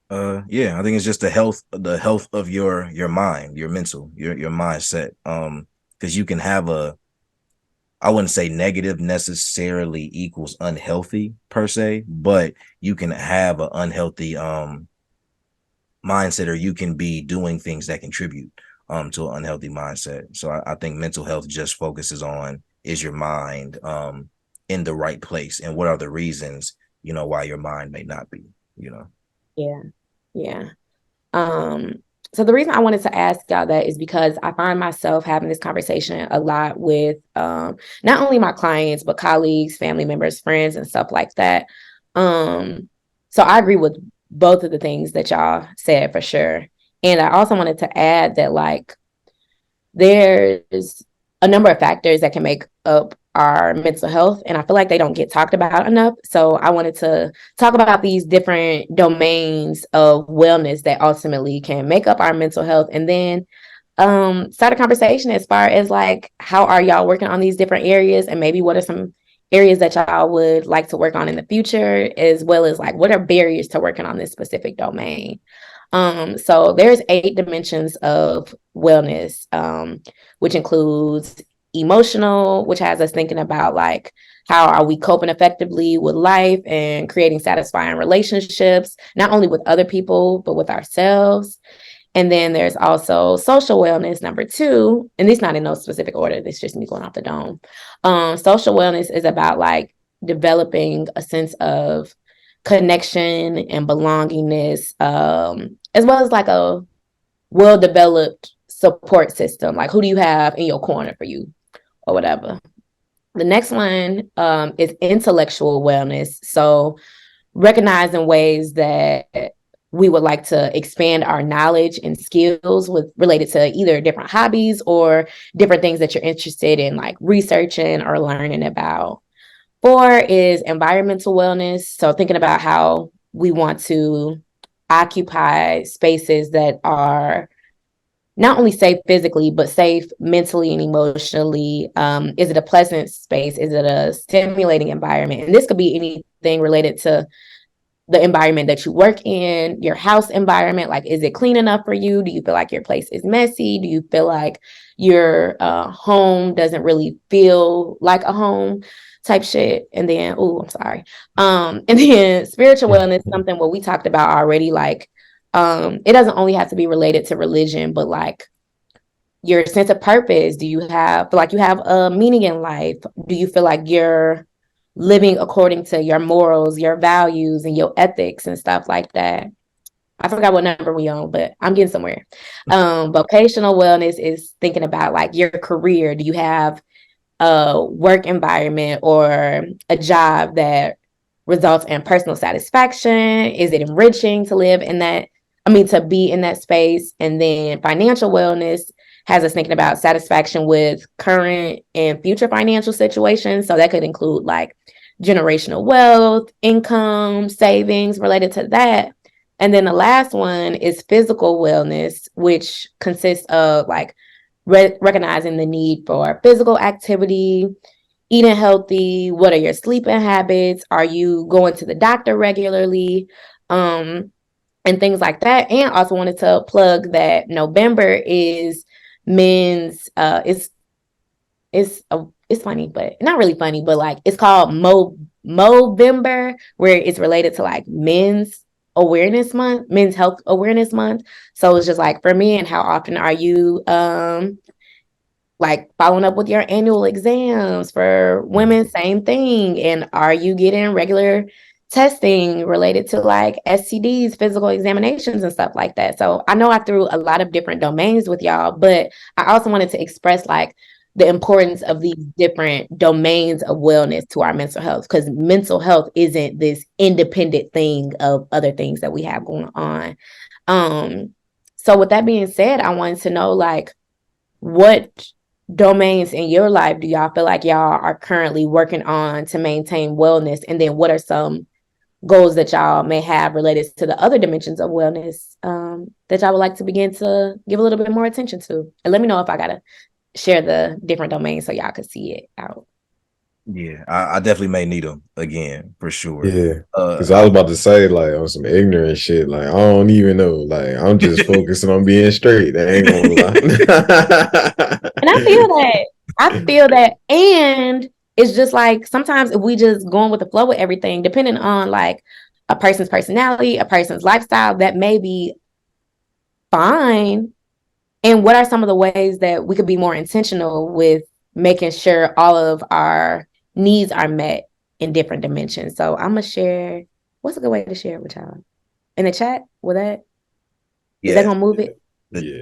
S3: Yeah, I think it's just the health of your mind, your mental, your mindset. Because you can have I wouldn't say negative necessarily equals unhealthy per se, but you can have an unhealthy mindset, or you can be doing things that contribute to an unhealthy mindset. So I think mental health just focuses on, is your mind in the right place, and what are the reasons, why your mind may not be,
S4: Yeah. So the reason I wanted to ask y'all that is because I find myself having this conversation a lot with not only my clients, but colleagues, family members, friends, and stuff like that. So I agree with both of the things that y'all said for sure. And I also wanted to add that, like, there's a number of factors that can make up our mental health, and I feel like they don't get talked about enough. So I wanted to talk about these different domains of wellness that ultimately can make up our mental health, and then start a conversation as far as like, how are y'all working on these different areas, and maybe what are some areas that y'all would like to work on in the future, as well as like what are barriers to working on this specific domain. So there's 8 dimensions of wellness, which includes emotional, which has us thinking about like, how are we coping effectively with life and creating satisfying relationships, not only with other people, but with ourselves. And then there's also social wellness, number 2, and this not in no specific order. This is just me going off the dome. Social wellness is about like developing a sense of connection and belongingness, as well as like a well-developed support system. Like, who do you have in your corner for you or whatever. The next one is intellectual wellness. So recognizing ways that we would like to expand our knowledge and skills with related to either different hobbies or different things that you're interested in, like researching or learning about. 4 is environmental wellness. So thinking about how we want to occupy spaces that are not only safe physically, but safe mentally and emotionally. Is it a pleasant space? Is it a stimulating environment? And this could be anything related to the environment that you work in, your house environment. Like, is it clean enough for you? Do you feel like your place is messy? Do you feel like your home doesn't really feel like a home type shit? And then, oh, I'm sorry. And then spiritual wellness, something what we talked about already, like, it doesn't only have to be related to religion, but like your sense of purpose. Do you feel like you have a meaning in life? Do you feel like you're living according to your morals, your values, and your ethics and stuff like that? I forgot what number we on, but I'm getting somewhere. Vocational wellness is thinking about like your career. Do you have a work environment or a job that results in personal satisfaction? Is it enriching to live in that? I mean, to be in that space. And then financial wellness has us thinking about satisfaction with current and future financial situations. So that could include like generational wealth, income, savings related to that. And then the last one is physical wellness, which consists of like recognizing the need for physical activity, eating healthy. What are your sleeping habits? Are you going to the doctor regularly? And things like that. And also wanted to plug that November is men's it's funny, but not really funny, but like it's called Movember, where it's related to like men's awareness month, men's health awareness month. So it's just like for men, how often are you like following up with your annual exams? For women, same thing. And are you getting regular testing related to like STDs, physical examinations and stuff like that? So I know I threw a lot of different domains with y'all, but I also wanted to express like the importance of these different domains of wellness to our mental health, because mental health isn't this independent thing of other things that we have going on. So with that being said, I wanted to know like what domains in your life do y'all feel like y'all are currently working on to maintain wellness? And then what are some goals that y'all may have related to the other dimensions of wellness that y'all would like to begin to give a little bit more attention to? And let me know if I gotta share the different domains so y'all can see it out.
S3: Yeah, I definitely may need them again for sure.
S2: Yeah, because I was about to say like on some ignorant shit. Like I don't even know. Like I'm just focusing on being straight. I ain't gonna lie.
S4: And I feel that, and it's just like sometimes if we just going with the flow with everything, depending on like a person's personality, a person's lifestyle, that may be fine. And what are some of the ways that we could be more intentional with making sure all of our needs are met in different dimensions? So I'm gonna share. What's a good way to share it with y'all? In the chat? Is that gonna move it?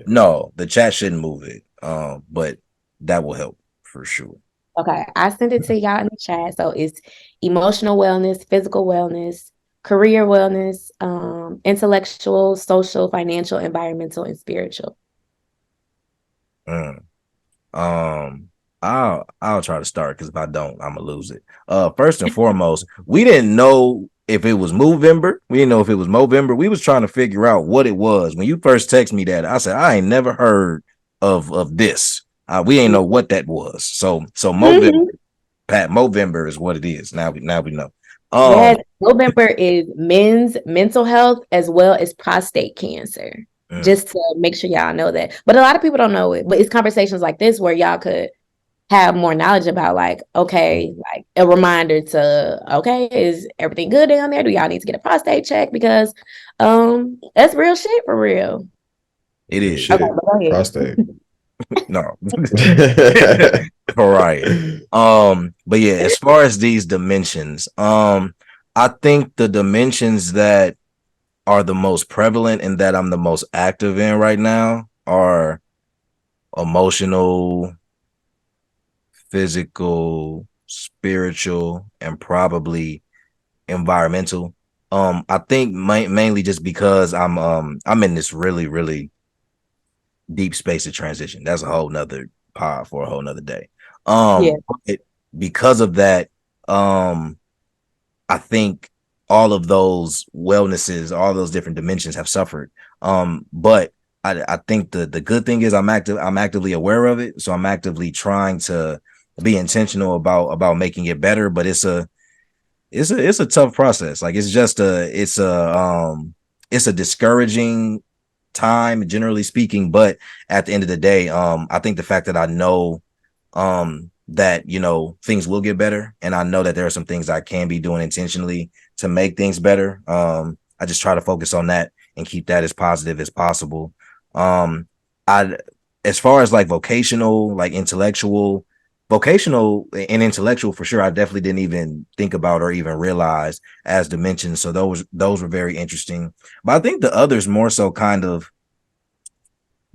S3: No, the chat shouldn't move it. But that will help for sure.
S4: Okay, I sent it to y'all in the chat. So it's emotional wellness, physical wellness, career wellness, intellectual, social, financial, environmental, and spiritual.
S3: I'll try to start, because if I don't, I'm gonna lose it. First and foremost, we didn't know if it was Movember. We didn't know if it was Movember. We was trying to figure out what it was. When you first texted me that, I said I ain't never heard of this. We ain't know what that was. So Movember, Pat, Movember is what it is. Now we know.
S4: Yes, November is men's mental health as well as prostate cancer. Just to make sure y'all know that. But a lot of people don't know it. But it's conversations like this where y'all could have more knowledge about like, okay, like a reminder to, okay, is everything good down there? Do y'all need to get a prostate check? Because that's real shit for real.
S3: It is.
S2: Shit. Okay, prostate.
S3: No. All right. But yeah, as far as these dimensions, I think the dimensions that are the most prevalent and that I'm the most active in right now are emotional, physical, spiritual, and probably environmental. I think mainly just because I'm in this really, really deep space of transition. That's a whole nother pod for a whole nother day. Because of that, I think all of those wellnesses, all those different dimensions have suffered. But I think the good thing is I'm actively aware of it. So I'm actively trying to be intentional about making it better. But it's a it's a tough process. Like it's a discouraging time, generally speaking. But at the end of the day, I think the fact that I know that, you know, things will get better, and I know that there are some things I can be doing intentionally to make things better. I just try to focus on that and keep that as positive as possible. I As far as like vocational and intellectual for sure, I definitely didn't even think about or even realize as dimensions. So those were very interesting. But I think the others more so kind of,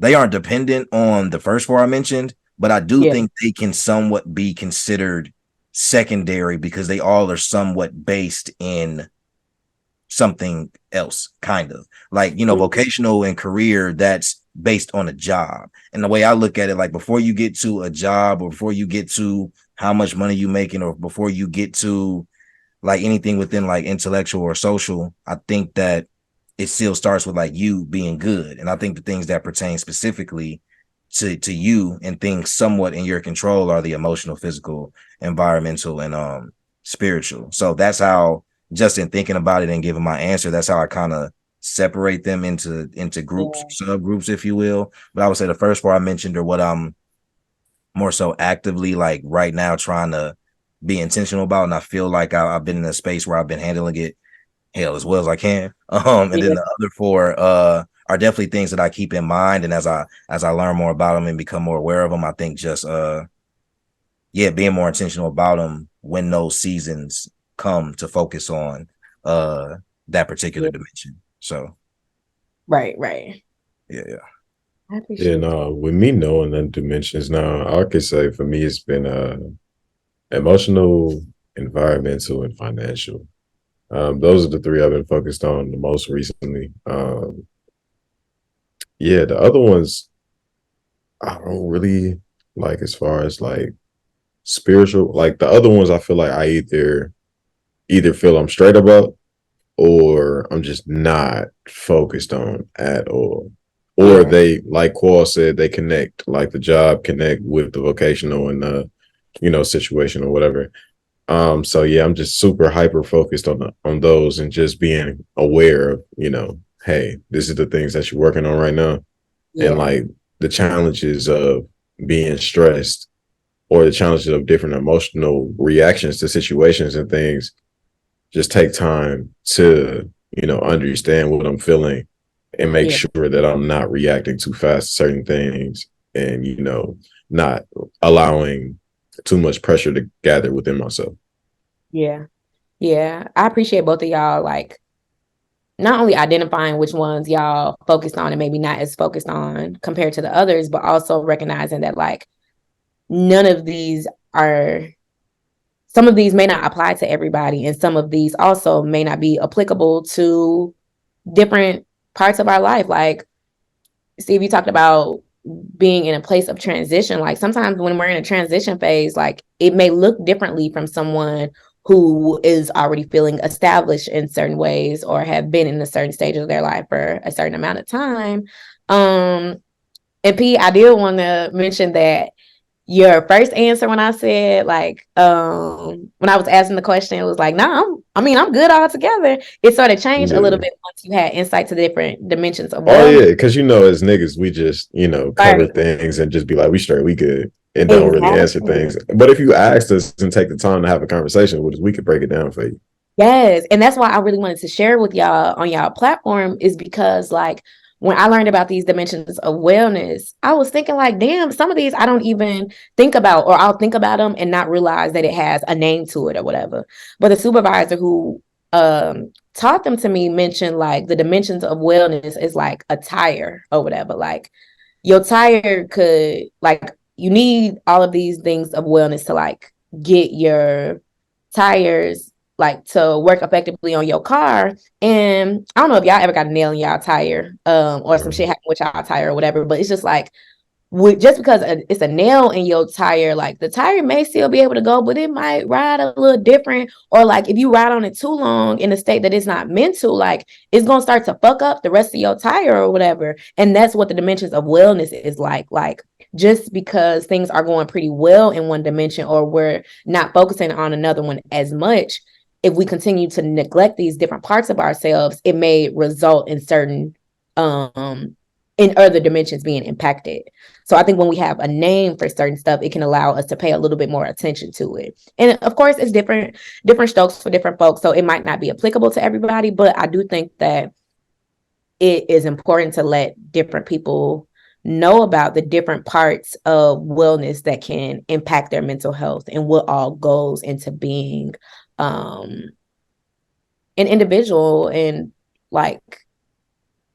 S3: they aren't dependent on the first four I mentioned, but I do think they can somewhat be considered secondary because they all are somewhat based in something else, kind of like, you know, vocational and career, that's based on a job. And the way I look at it, like before you get to a job, or before you get to how much money you making, or before you get to like anything within like intellectual or social, I think that it still starts with like you being good. And I think the things that pertain specifically to you and things somewhat in your control are the emotional, physical, environmental, and spiritual. So that's how, just in thinking about it and giving my answer, that's how I kind of separate them into groups, subgroups, if you will. But I would say the first four I mentioned are what I'm more so actively like right now trying to be intentional about, and I feel like I've been in a space where I've been handling it hell as well as I can. And then the other four are definitely things that I keep in mind, and as I learn more about them and become more aware of them, I think just being more intentional about them when those seasons come to focus on that particular dimension. So
S4: right.
S2: Yeah.
S4: I appreciate
S2: And with me knowing the dimensions now, I could say for me it's been emotional, environmental, and financial. Those are the three I've been focused on the most recently. The other ones I don't really like, as far as like spiritual. Like the other ones, I feel like I either feel I'm straight about, or I'm just not focused on at all. Or they, like Qual said, they connect, like the job connect with the vocational and the, situation or whatever. So yeah, I'm just super hyper focused on those, and just being aware of, hey, this is the things that you're working on right now. And like the challenges of being stressed, or the challenges of different emotional reactions to situations and things, just take time to, understand what I'm feeling, and make sure that I'm not reacting too fast to certain things, and, not allowing too much pressure to gather within myself.
S4: Yeah. I appreciate both of y'all, like, not only identifying which ones y'all focused on and maybe not as focused on compared to the others, but also recognizing that like some of these may not apply to everybody, and some of these also may not be applicable to different parts of our life. Like, Steve, you talked about being in a place of transition. Like sometimes when we're in a transition phase, like it may look differently from someone who is already feeling established in certain ways, or have been in a certain stage of their life for a certain amount of time. And P, I did want to mention that your first answer when I said like when I was asking the question, it was like, nah, I'm good altogether. It sort of changed a little bit once you had insight to different dimensions of
S2: because as niggas, we just cover things and just be like, we straight, we good, and don't really answer things. But if you asked us and take the time to have a conversation with us, we could break it down for you.
S4: Yes, and that's why I really wanted to share with y'all on y'all platform, is because like when I learned about these dimensions of wellness, I was thinking like, damn, some of these I don't even think about, or I'll think about them and not realize that it has a name to it or whatever. But the supervisor who taught them to me mentioned like the dimensions of wellness is like a tire or whatever. Like your tire could, like, you need all of these things of wellness to like get your tires like to work effectively on your car. And I don't know if y'all ever got a nail in y'all tire, or some shit happened with y'all tire or whatever, but it's just like, just because it's a nail in your tire, like the tire may still be able to go, but it might ride a little different. Or like if you ride on it too long in a state that it's not meant to, like it's gonna start to fuck up the rest of your tire or whatever. And that's what the dimensions of wellness is like. Like just because things are going pretty well in one dimension, or we're not focusing on another one as much, if we continue to neglect these different parts of ourselves, it may result in certain in other dimensions being impacted. So I think when we have a name for certain stuff, it can allow us to pay a little bit more attention to it. And of course, it's different strokes for different folks. So it might not be applicable to everybody, but I do think that it is important to let different people know about the different parts of wellness that can impact their mental health and what all goes into being an individual, and like,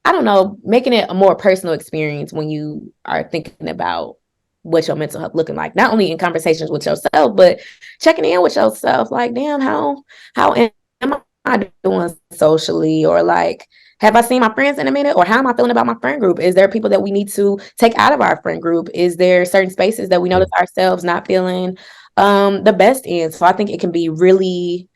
S4: I don't know, making it a more personal experience when you are thinking about what your mental health looking like, not only in conversations with yourself, but checking in with yourself. Like, damn, how am I doing socially? Or like, have I seen my friends in a minute? Or how am I feeling about my friend group? Is there people that we need to take out of our friend group? Is there certain spaces that we notice ourselves not feeling the best in? So I think it can be really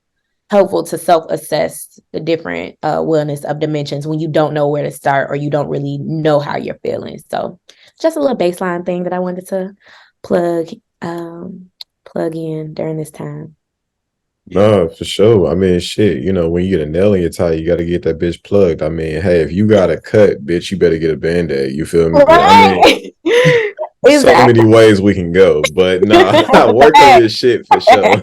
S4: helpful to self-assess the different wellness of dimensions when you don't know where to start or you don't really know how you're feeling. So just a little baseline thing that I wanted to plug in during this time.
S2: No, for sure. I mean, shit, you know, when you get a nail in your tire, you got to get that bitch plugged. I mean, hey, if you got a cut, bitch, you better get a Band-Aid. You feel me?
S4: Right.
S2: I mean,
S4: Exactly.
S2: so many ways we can go, but nah, work on your shit for sure.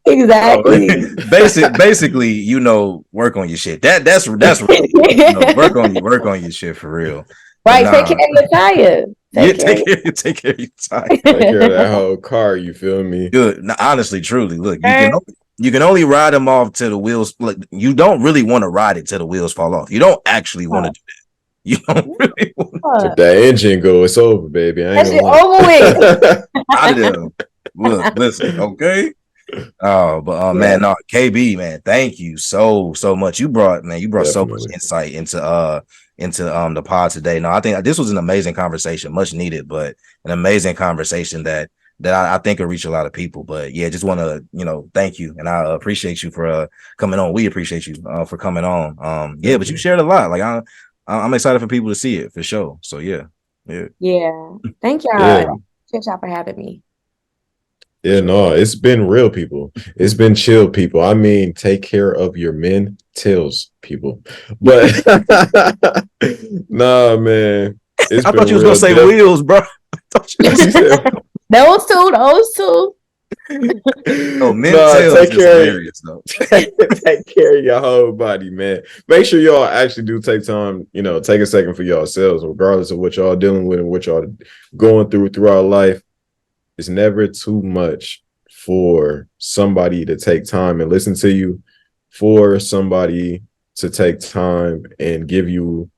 S4: Exactly.
S3: Basically, you know, work on your shit. That's real. You know, work on your shit for real.
S4: Right, take care of your tire.
S3: Take care of your tire.
S2: Take care of that whole car. You feel me?
S3: Good. No, honestly, truly, look, you can only ride them off till the wheels. Like, you don't really want to ride it till the wheels fall off. You don't actually want to do that. You don't really want
S2: If that engine go, it's over, baby. I ain't
S4: that shit
S2: gonna
S4: over with.
S3: out of there. Look, listen, okay. Oh, but man, no, KB, man, thank you so much. You brought so much insight into the pod today. No, I think this was an amazing conversation, much needed, but an amazing conversation that I think will reach a lot of people. But yeah, just want to, you know, thank you, and I appreciate you for coming on. We appreciate you for coming on. Yeah, but you shared a lot. Like, I'm excited for people to see it for sure. So yeah.
S4: Thank y'all.
S2: Yeah.
S4: Thank y'all for having me.
S2: Yeah, no, it's been real, people. It's been chill, people. I mean, take care of your mentals, people. But nah, man, it's
S3: I
S2: been
S3: thought you was gonna say wheels, bro.
S4: Those two.
S3: Oh, mental
S2: take care.
S3: Hilarious, though.
S2: Take care of your whole body, man. Make sure y'all actually do take time, you know, take a second for yourselves, regardless of what y'all dealing with and what y'all going through throughout life. It's never too much for somebody to take time and listen to you, for somebody to take time and give you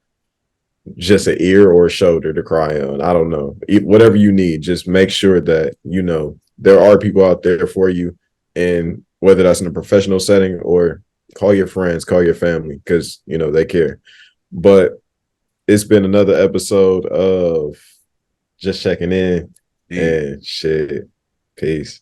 S2: just an ear or a shoulder to cry on. I don't know. Whatever you need, just make sure that, you know, there are people out there for you. And whether that's in a professional setting or call your friends, call your family, because, you know, they care. But it's been another episode of Just Checking In. And shit. Peace.